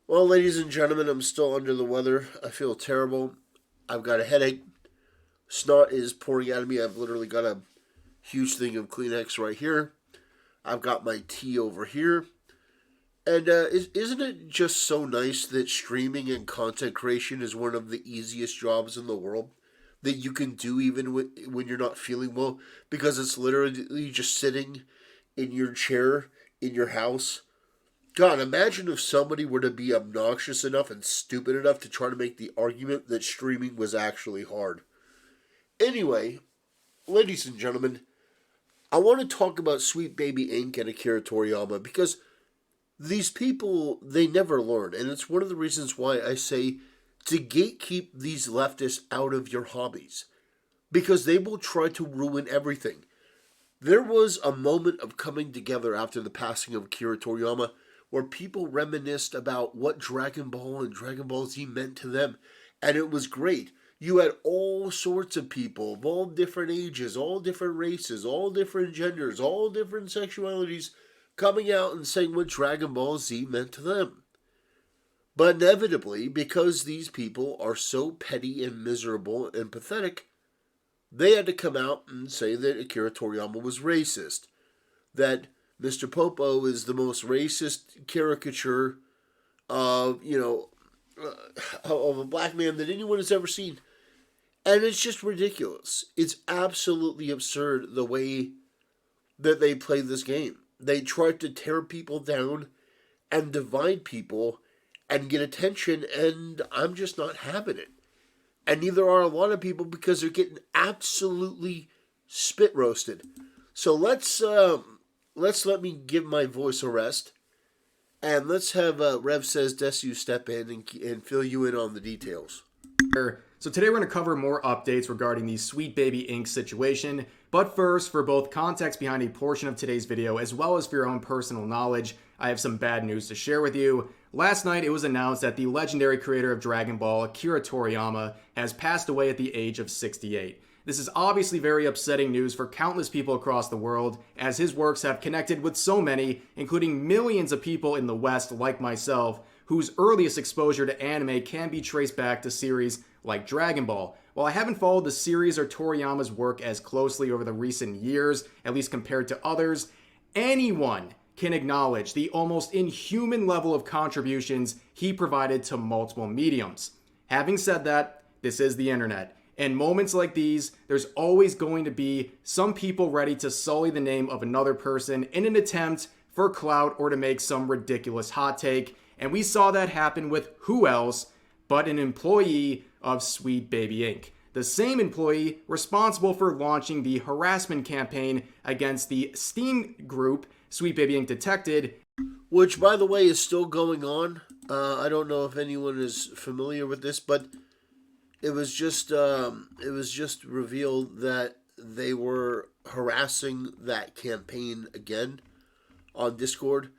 Well, ladies and gentlemen, I'm still under the weather. I feel terrible. I've got a headache. Snot is pouring out of me. I've literally got a huge thing of Kleenex right here. I've got my tea over here. And isn't it just so nice that streaming and content creation is one of the easiest jobs in the world that you can do even when you're not feeling well? Because it's literally just sitting in your chair in your house. God, imagine if somebody were to be obnoxious enough and stupid enough to try to make the argument that streaming was actually hard. Anyway, ladies and gentlemen, I want to talk about Sweet Baby Inc. and Akira Toriyama because these people, they never learn. And it's one of the reasons why I say to gatekeep these leftists out of your hobbies because they will try to ruin everything. There was a moment of coming together after the passing of Akira Toriyama where people reminisced about what Dragon Ball and Dragon Ball Z meant to them. And it was great. You had all sorts of people of all different ages, all different races, all different genders, all different sexualities coming out and saying what Dragon Ball Z meant to them. But inevitably, because these people are so petty and miserable and pathetic, they had to come out and say that Akira Toriyama was racist, that Mr. Popo is the most racist caricature of, of a black man that anyone has ever seen. And it's just ridiculous. It's absolutely absurd the way that they play this game. They try to tear people down and divide people and get attention, and I'm just not having it. And neither are a lot of people because they're getting absolutely spit roasted. So let's let me give my voice a rest, and let's have Rev Says Desu step in and fill you in on the details. So today we're going to cover more updates regarding the Sweet Baby Inc. situation. But first, for both context behind a portion of today's video as well as for your own personal knowledge, I have some bad news to share with you. Last night it was announced that the legendary creator of Dragon Ball, Akira Toriyama, has passed away at the age of 68. This is obviously very upsetting news for countless people across the world, as his works have connected with so many, including millions of people in the West like myself, whose earliest exposure to anime can be traced back to series like Dragon Ball. While I haven't followed the series or Toriyama's work as closely over the recent years, at least compared to others, anyone can acknowledge the almost inhuman level of contributions he provided to multiple mediums. Having said that, this is the internet. In moments like these, there's always going to be some people ready to sully the name of another person in an attempt for clout or to make some ridiculous hot take. And we saw that happen with who else but an employee of Sweet Baby Inc. The same employee responsible for launching the harassment campaign against the Steam group Sweet Baby Inc. detected. Which, by the way, is still going on. I don't know if anyone is familiar with this, but it was just revealed that they were harassing that campaign again on Discord.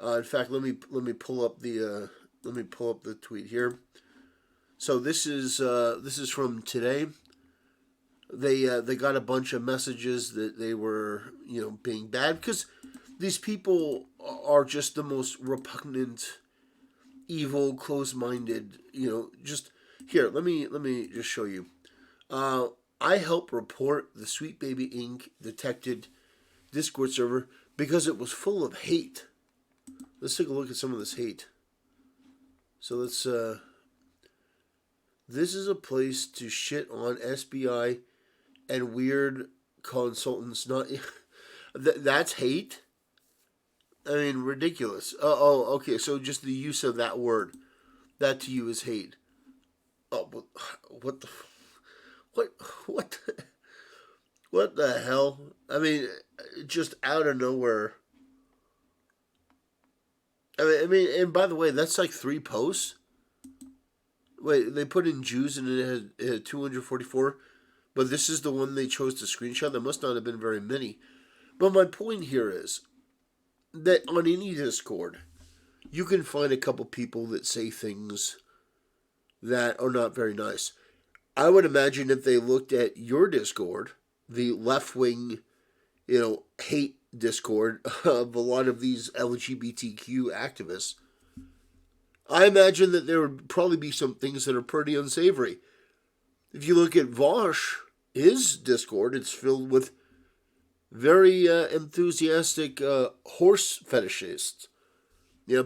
In fact, let me pull up the tweet here. So this is from today. They got a bunch of messages that they were being bad because these people are just the most repugnant, evil, close-minded. Just here. Let me just show you. I helped report the Sweet Baby Inc. detected Discord server because it was full of hate. Let's take a look at some of this hate. So let's. This is a place to shit on SBI and weird consultants. Not that's hate. I mean, ridiculous. Okay. So just the use of that word, that to you is hate. Oh, but what the, what, what the hell? I mean, just out of nowhere. And by the way, that's like 3 posts. Wait, they put in Jews and it had 244, but this is the one they chose to screenshot. There must not have been very many. But my point here is that on any Discord, you can find a couple people that say things that are not very nice. I would imagine if they looked at your Discord, the left wing, hate Discord of a lot of these LGBTQ activists, I imagine that there would probably be some things that are pretty unsavory. If you look at Vosh, his Discord, it's filled with very enthusiastic horse fetishists.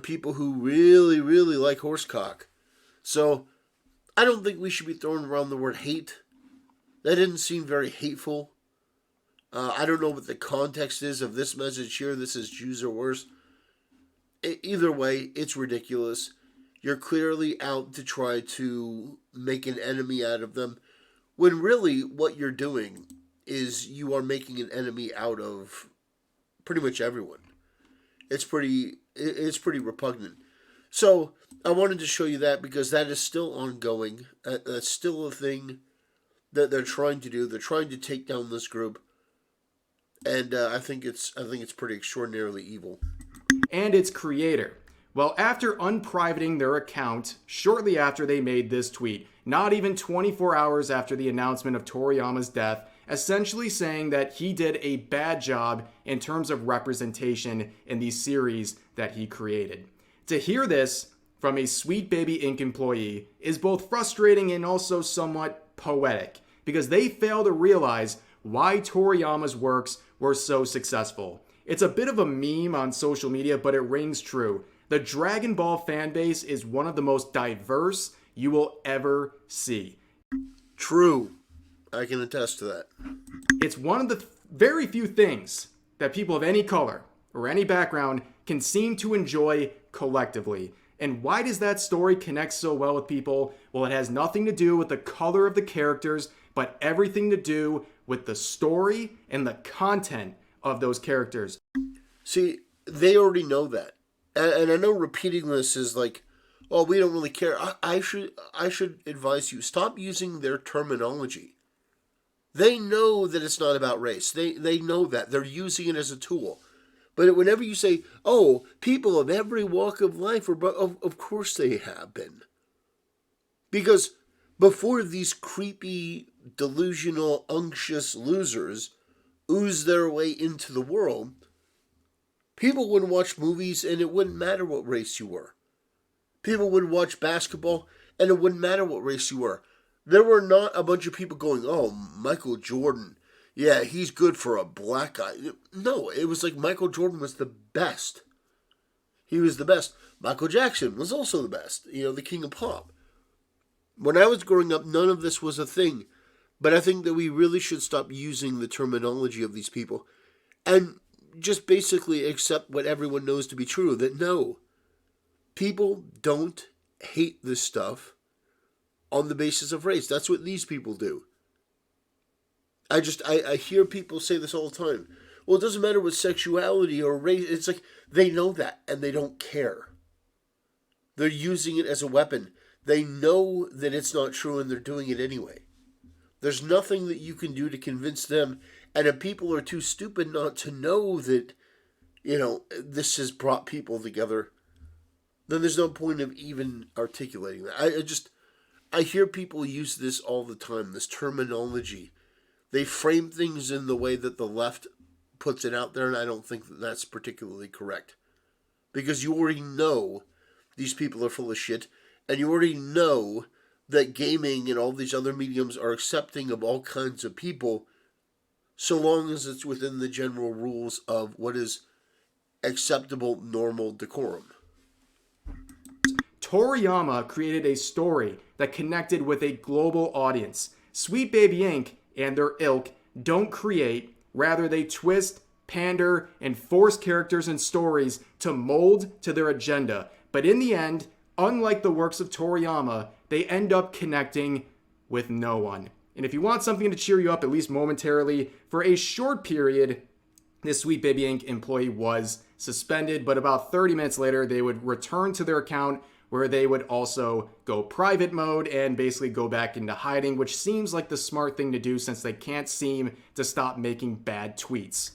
People who really, really like horsecock. So, I don't think we should be throwing around the word hate. That didn't seem very hateful. I don't know what the context is of this message here. This is Jews are worse. Either way, it's ridiculous. You're clearly out to try to make an enemy out of them, when really what you're doing is you are making an enemy out of pretty much everyone. It's pretty repugnant. So I wanted to show you that because that is still ongoing. That's still a thing that they're trying to do. They're trying to take down this group, and I think it's pretty extraordinarily evil. And its creator. Well, after unprivating their account shortly after they made this tweet, not even 24 hours after the announcement of Toriyama's death, essentially saying that he did a bad job in terms of representation in the series that he created. To hear this from a Sweet Baby Inc. employee is both frustrating and also somewhat poetic, because they fail to realize why Toriyama's works were so successful. It's a bit of a meme on social media, but it rings true. The Dragon Ball fanbase is one of the most diverse you will ever see. True. I can attest to that. It's one of the very few things that people of any color or any background can seem to enjoy collectively. And why does that story connect so well with people? Well, it has nothing to do with the color of the characters, but everything to do with the story and the content of those characters. See, they already know that. And I know repeating this is like, oh, we don't really care. I should advise you, stop using their terminology. They know that it's not about race. They know that. They're using it as a tool. But whenever you say, oh, people of every walk of life, of course they have been. Because before these creepy, delusional, unctuous losers ooze their way into the world, people would watch movies and it wouldn't matter what race you were. People would watch basketball and it wouldn't matter what race you were. There were not a bunch of people going, oh, Michael Jordan, yeah, he's good for a black guy. No, it was like Michael Jordan was the best. He was the best. Michael Jackson was also the best, the king of pop. When I was growing up, none of this was a thing. But I think that we really should stop using the terminology of these people and just basically accept what everyone knows to be true, that no, people don't hate this stuff on the basis of race. That's what these people do. I hear people say this all the time. Well, it doesn't matter what sexuality or race. It's like they know that and they don't care. They're using it as a weapon. They know that it's not true and they're doing it anyway. There's nothing that you can do to convince them. And if people are too stupid not to know that, this has brought people together, then there's no point of even articulating that. I hear people use this all the time, this terminology. They frame things in the way that the left puts it out there, and I don't think that that's particularly correct. Because you already know these people are full of shit, and you already know that gaming and all these other mediums are accepting of all kinds of people, so long as it's within the general rules of what is acceptable, normal decorum. Toriyama created a story that connected with a global audience. Sweet Baby Inc. and their ilk don't create, rather they twist, pander, and force characters and stories to mold to their agenda. But in the end, unlike the works of Toriyama, they end up connecting with no one. And if you want something to cheer you up, at least momentarily, for a short period, this Sweet Baby Inc. employee was suspended, but about 30 minutes later, they would return to their account where they would also go private mode and basically go back into hiding, which seems like the smart thing to do since they can't seem to stop making bad tweets.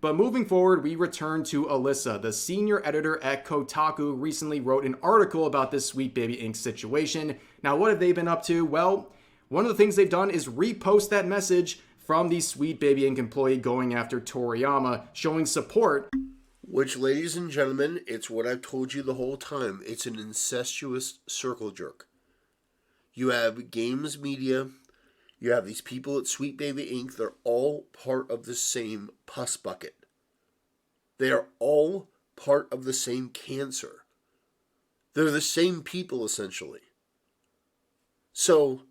But moving forward, we return to Alyssa. The senior editor at Kotaku recently wrote an article about this Sweet Baby Inc. situation. Now, what have they been up to? Well, one of the things they've done is repost that message from the Sweet Baby Inc. employee going after Toriyama, showing support. Which, ladies and gentlemen, it's what I've told you the whole time. It's an incestuous circle jerk. You have games media, you have these people at Sweet Baby Inc. They're all part of the same pus bucket. They are all part of the same cancer. They're the same people, essentially. So,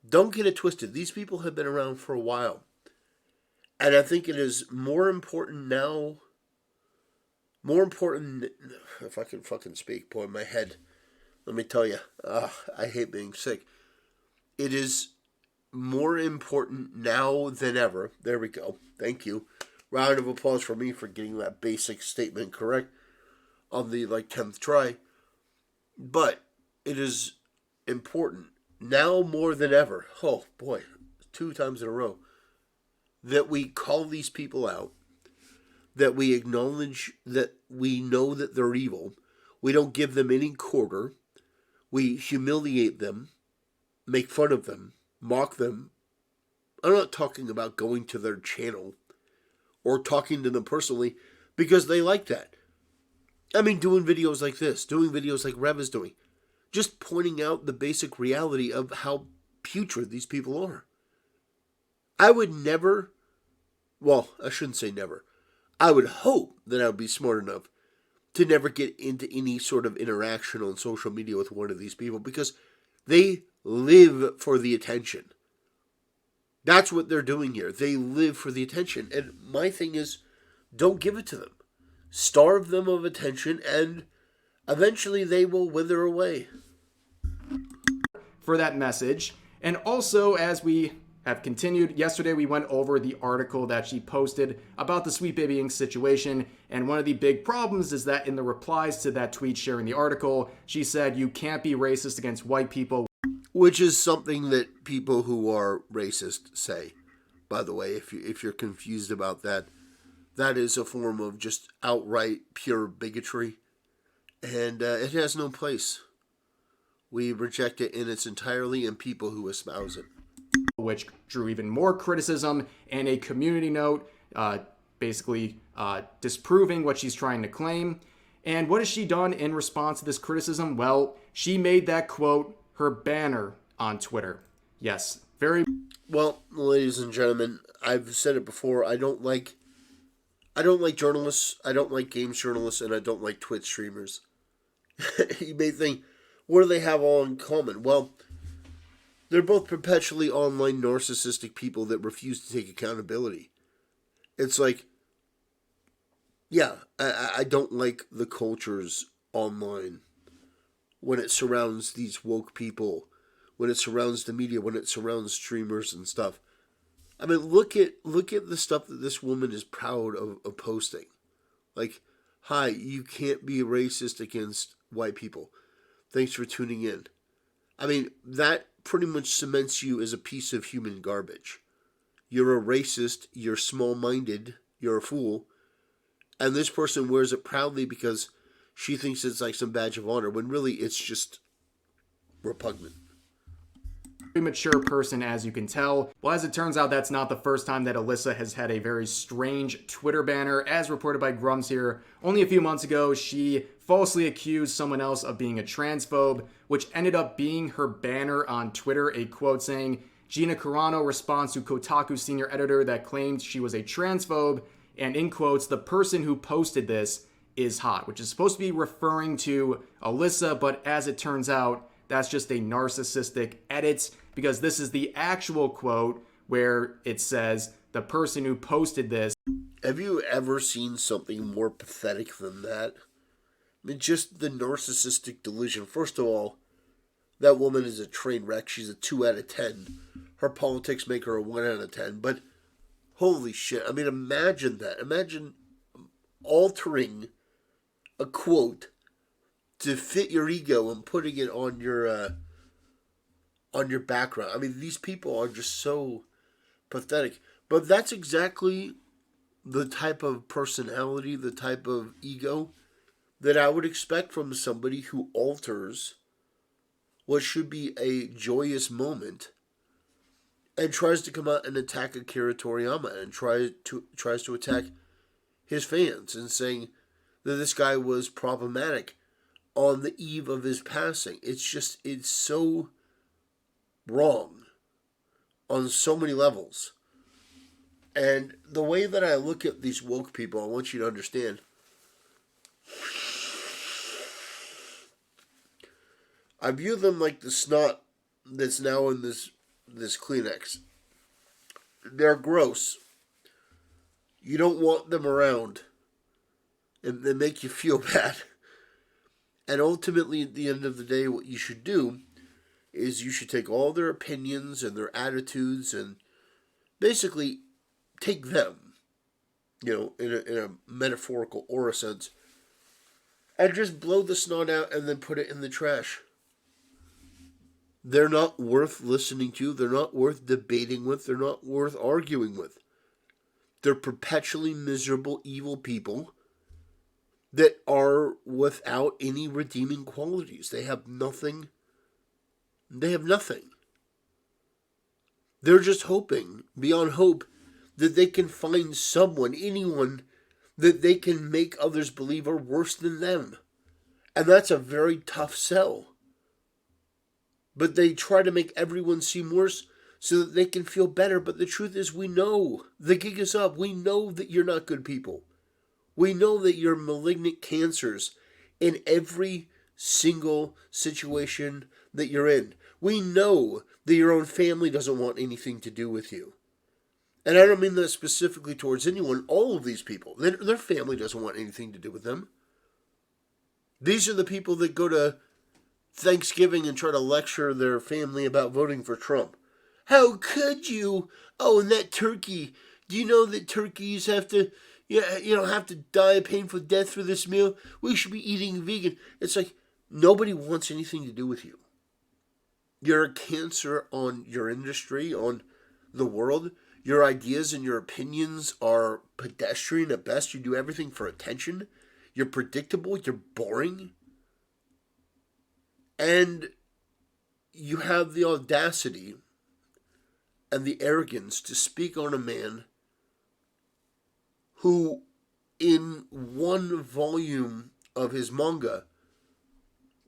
don't get it twisted. These people have been around for a while. And I think it is more important now, if I can fucking speak, boy, my head, let me tell you, I hate being sick. It is more important now than ever. There we go. Thank you. Round of applause for me for getting that basic statement correct on the 10th try. But it is important now more than ever. Oh boy, 2 times in a row. That we call these people out. That we acknowledge that we know that they're evil. We don't give them any quarter. We humiliate them, make fun of them, mock them. I'm not talking about going to their channel or talking to them personally because they like that. I mean, doing videos like this, doing videos like Rev is doing, just pointing out the basic reality of how putrid these people are. I would never, well, I shouldn't say never. I would hope that I would be smart enough to never get into any sort of interaction on social media with one of these people because they live for the attention. That's what they're doing here. They live for the attention. And my thing is, don't give it to them. Starve them of attention and eventually they will wither away. For that message. And also, as we have continued, yesterday we went over the article that she posted about the Sweet Baby Inc. situation, and one of the big problems is that in the replies to that tweet sharing the article, she said, "You can't be racist against white people." Which is something that people who are racist say, by the way, if you're confused about that. That is a form of just outright pure bigotry, and it has no place. We reject it in its entirety and people who espouse it. Which drew even more criticism and a community note basically disproving what she's trying to claim. And what has she done in response to this criticism? Well, she made that quote her banner on Twitter. Yes, very well, ladies and gentlemen. I've said it before. I don't like journalists. I don't like games journalists, and I don't like Twitch streamers. You may think, what do they have all in common? Well, they're both perpetually online narcissistic people that refuse to take accountability. It's like, yeah, I don't like the cultures online when it surrounds these woke people, when it surrounds the media, when it surrounds streamers and stuff. I mean, look at the stuff that this woman is proud of posting. Like, hi, you can't be racist against white people. Thanks for tuning in. I mean, that pretty much cements you as a piece of human garbage. You're a racist, you're small-minded, you're a fool, and this person wears it proudly because she thinks it's like some badge of honor, when really it's just repugnant. Very mature person, as you can tell. Well, as it turns out, that's not the first time that Alyssa has had a very strange Twitter banner. As reported by Grums here, only a few months ago, she falsely accused someone else of being a transphobe, which ended up being her banner on Twitter, a quote saying, "Gina Carano responds to Kotaku senior editor that claimed she was a transphobe," and in quotes, "the person who posted this is hot," which is supposed to be referring to Alyssa, but as it turns out, that's just a narcissistic edit, because this is the actual quote where it says, "the person who posted this." Have you ever seen something more pathetic than that? I mean, just the narcissistic delusion. First of all, that woman is a train wreck. She's a 2 out of 10. Her politics make her a 1 out of 10. But holy shit. I mean, imagine that. Imagine altering a quote to fit your ego and putting it on your background. I mean, these people are just so pathetic. But that's exactly the type of personality, the type of ego that I would expect from somebody who alters what should be a joyous moment and tries to come out and attack Akira Toriyama and tries to attack his fans and saying that this guy was problematic on the eve of his passing. It's so wrong on so many levels. And the way that I look at these woke people, I want you to understand. I view them like the snot that's now in this Kleenex. They're gross. You don't want them around. And they make you feel bad. And ultimately, at the end of the day, what you should do is you should take all their opinions and their attitudes and basically take them, in a metaphorical aura sense, and just blow the snot out and then put it in the trash. They're not worth listening to. They're not worth debating with. They're not worth arguing with. They're perpetually miserable, evil people that are without any redeeming qualities. They have nothing. They have nothing. They're just hoping, beyond hope, that they can find someone, anyone, that they can make others believe are worse than them. And that's a very tough sell. But they try to make everyone seem worse so that they can feel better. But the truth is, we know the gig is up. We know that you're not good people. We know that you're malignant cancers in every single situation that you're in. We know that your own family doesn't want anything to do with you. And I don't mean that specifically towards anyone. All of these people, their family doesn't want anything to do with them. These are the people that go to Thanksgiving and try to lecture their family about voting for Trump. How could you? Oh, and that turkey. Do you know that turkeys have to, have to die a painful death for this meal? We should be eating vegan. It's like nobody wants anything to do with you. You're a cancer on your industry, on the world. Your ideas and your opinions are pedestrian at best. You do everything for attention. You're predictable. You're boring. And you have the audacity and the arrogance to speak on a man who, in one volume of his manga,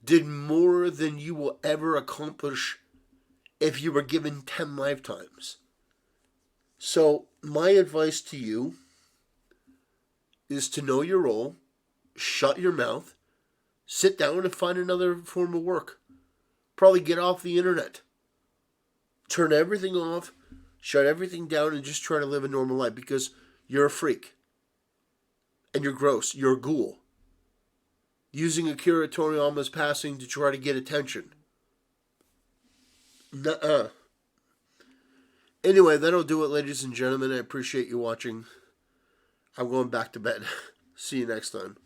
did more than you will ever accomplish if you were given 10 lifetimes. So, my advice to you is to know your role, shut your mouth, sit down and find another form of work. Probably get off the internet. Turn everything off, shut everything down, and just try to live a normal life because you're a freak. And you're gross. You're a ghoul. Using Akira Toriyama's passing to try to get attention. Nuh-uh. Anyway, that'll do it, ladies and gentlemen. I appreciate you watching. I'm going back to bed. See you next time.